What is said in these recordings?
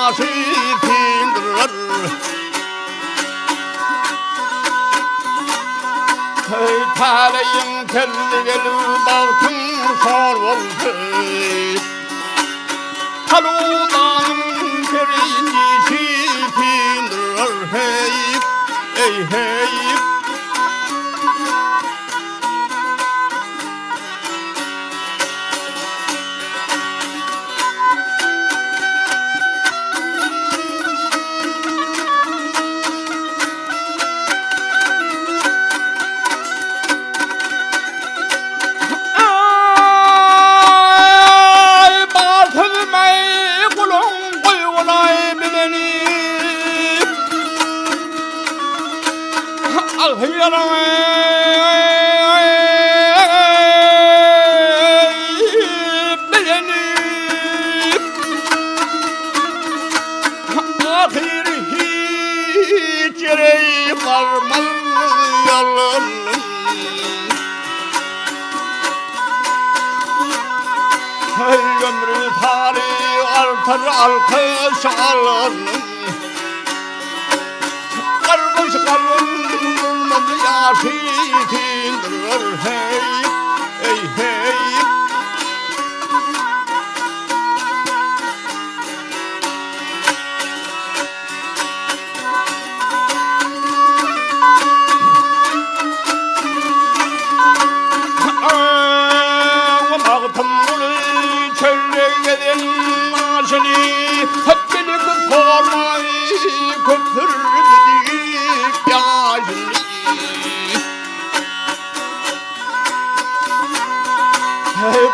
yaşıtındır. Taleyin telli gelip baktın sor oldu. Haludanın perincisitindir. Hey, hey, hey. Ömrü tarih artar alkış alın. Kargış kalın durmadı yaşıtındır. Hey, hey, hey.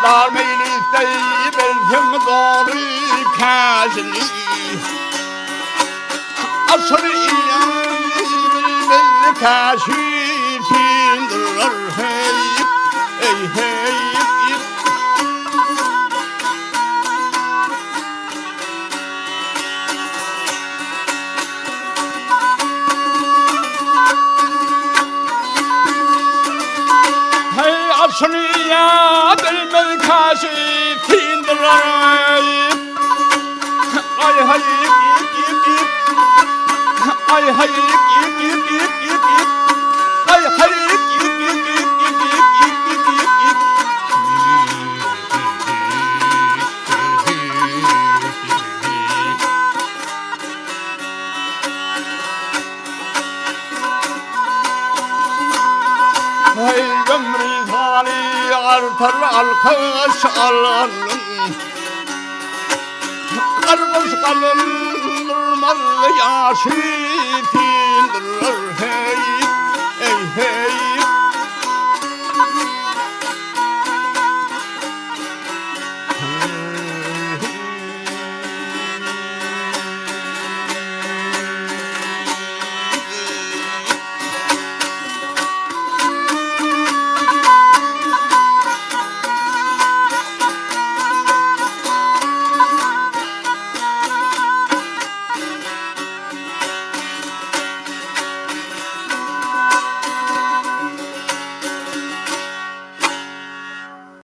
Dar meylisteyi belkim doğru kâzini. Asır ilan belli kâşitindir. Hey, hey, hey. Aslıya bilmez kaşitindir. Ay hay ip ip ip. Ay hay ip ip ip ip ip ip. Ay hay ip ip ip ip ip ip ip ip ip ip. Hey ömrü artar alkış alın. Kargış kalın durmaz yaşıtındır. Hey, hey, hey.